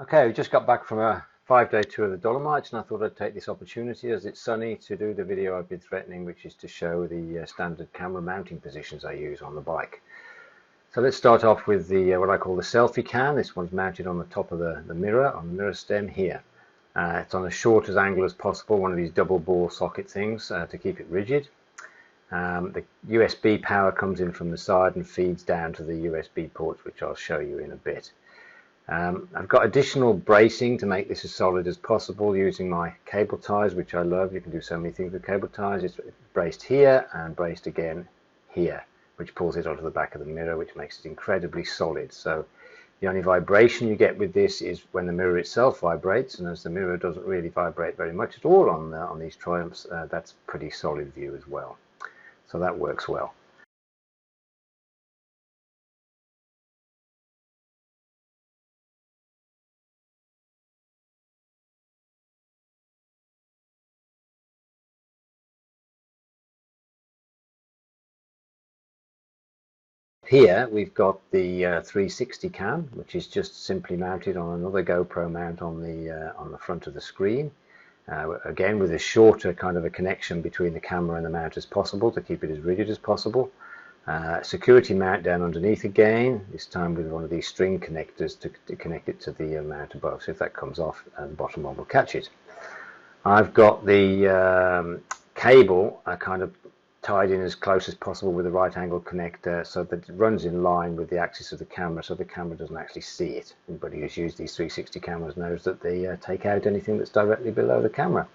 Okay, we just got back from a 5-day tour of the Dolomites, and I thought I'd take this opportunity, as it's sunny, to do the video I've been threatening, which is to show the standard camera mounting positions I use on the bike. So let's start off with the what I call the selfie cam. This one's mounted on the top of the mirror, on the mirror stem here. It's on as short as angle as possible, one of these double ball socket things to keep it rigid. The USB power comes in from the side and feeds down to the USB ports, which I'll show you in a bit. I've got additional bracing to make this as solid as possible using my cable ties, which I love. You can do so many things with cable ties. It's braced here and braced again here, which pulls it onto the back of the mirror, which makes it incredibly solid. So the only vibration you get with this is when the mirror itself vibrates, and as the mirror doesn't really vibrate very much at all on these Triumphs, that's pretty solid view as well. So that works well. Here we've got the 360 cam, which is just simply mounted on another GoPro mount on the front of the screen. Again, with as shorter kind of a connection between the camera and the mount as possible to keep it as rigid as possible. Security mount down underneath again, this time with one of these string connectors to connect it to the mount above. So if that comes off, the bottom one will catch it. I've got the cable kind of tied in as close as possible with a right angle connector so that it runs in line with the axis of the camera, so the camera doesn't actually see it. Anybody who's used these 360 cameras knows that they take out anything that's directly below the camera.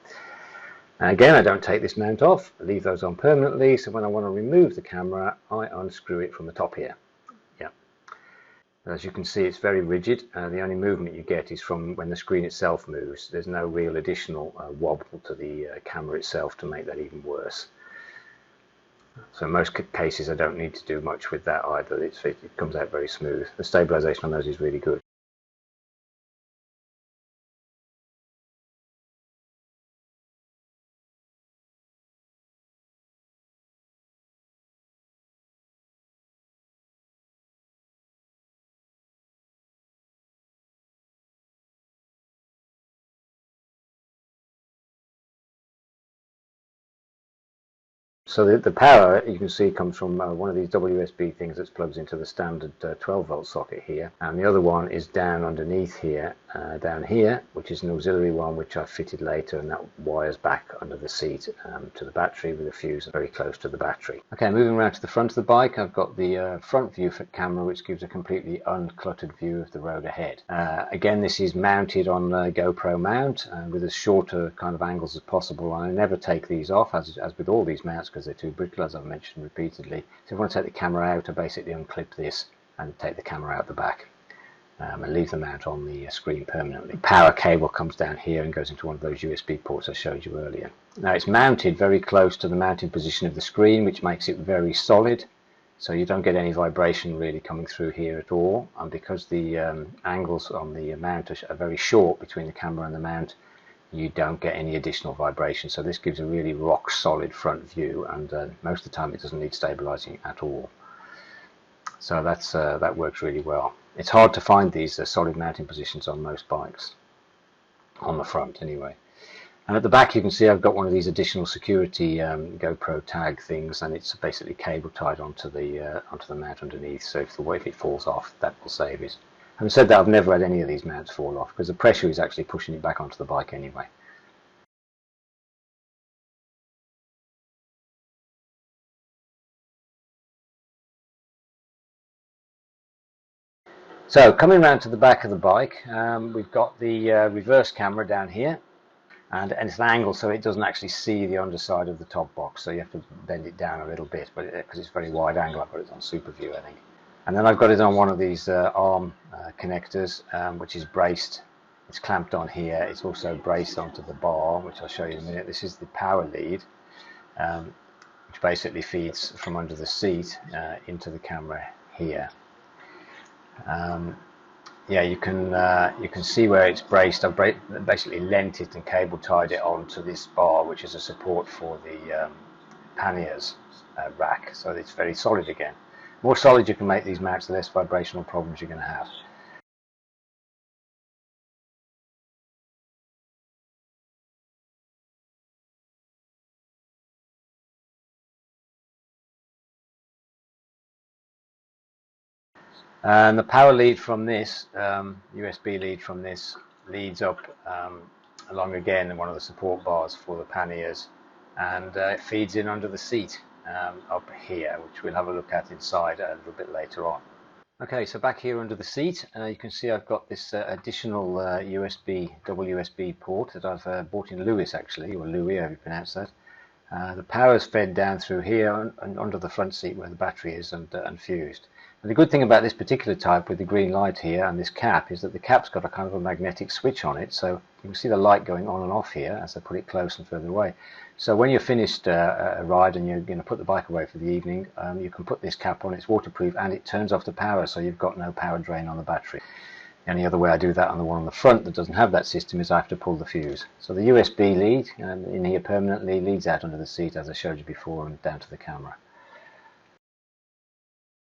And again, I don't take this mount off, I leave those on permanently, so when I want to remove the camera, I unscrew it from the top here. As you can see, it's very rigid. The only movement you get is from when the screen itself moves. There's no real additional wobble to the camera itself to make that even worse. So in most cases I don't need to do much with that either. It comes out very smooth. The stabilization on those is really good. So the power, you can see, comes from one of these WSB things that plugs into the standard 12-volt socket here, and the other one is down underneath here, down here, which is an auxiliary one which I fitted later, and that wires back under the seat to the battery with a fuse very close to the battery. Okay, moving around to the front of the bike, I've got the front view camera, which gives a completely uncluttered view of the road ahead. Again, this is mounted on a GoPro mount with as shorter kind of angles as possible. I never take these off, as with all these mounts, because they're too brittle, as I've mentioned repeatedly. So if I want to take the camera out, I basically unclip this and take the camera out the back and leave the mount on the screen permanently. Power cable comes down here and goes into one of those USB ports I showed you earlier. Now it's mounted very close to the mounting position of the screen, which makes it very solid, so you don't get any vibration really coming through here at all. And because the angles on the mount are very short between the camera and the mount, you don't get any additional vibration. So this gives a really rock solid front view, and most of the time it doesn't need stabilizing at all. So that works really well. It's hard to find these solid mounting positions on most bikes, on the front anyway. And at the back you can see I've got one of these additional security GoPro tag things, and it's basically cable tied onto the mount underneath, so if it falls off, that will save it. Having said that, I've never had any of these mounts fall off, because the pressure is actually pushing it back onto the bike anyway. So coming round to the back of the bike, we've got the reverse camera down here, and it's an angle so it doesn't actually see the underside of the top box, so you have to bend it down a little bit, but because it's very wide angle, I've got it on super view, I think. And then I've got it on one of these arm connectors, which is braced. It's clamped on here. It's also braced onto the bar, which I'll show you in a minute. This is the power lead, which basically feeds from under the seat into the camera here. Yeah, you can see where it's braced. I've basically lent it and cable tied it onto this bar, which is a support for the panniers rack, so it's very solid again. The more solid you can make these mounts, the less vibrational problems you're going to have. And the power lead from this, USB lead from this, leads up along again one of the support bars for the panniers, and it feeds in under the seat up here, which we'll have a look at inside a little bit later on. Okay, so back here under the seat, you can see I've got this additional double USB port that I've bought in Lewis, actually, or Louis, however you pronounce that. The power is fed down through here and under the front seat where the battery is and fused. And the good thing about this particular type with the green light here and this cap is that the cap's got a kind of a magnetic switch on it, so you can see the light going on and off here as I put it close and further away. So when you're finished a ride and you're going to put the bike away for the evening, you can put this cap on. It's waterproof and it turns off the power, so you've got no power drain on the battery. The only other way I do that on the one on the front that doesn't have that system is I have to pull the fuse. So the USB lead in here permanently leads out under the seat, as I showed you before, and down to the camera.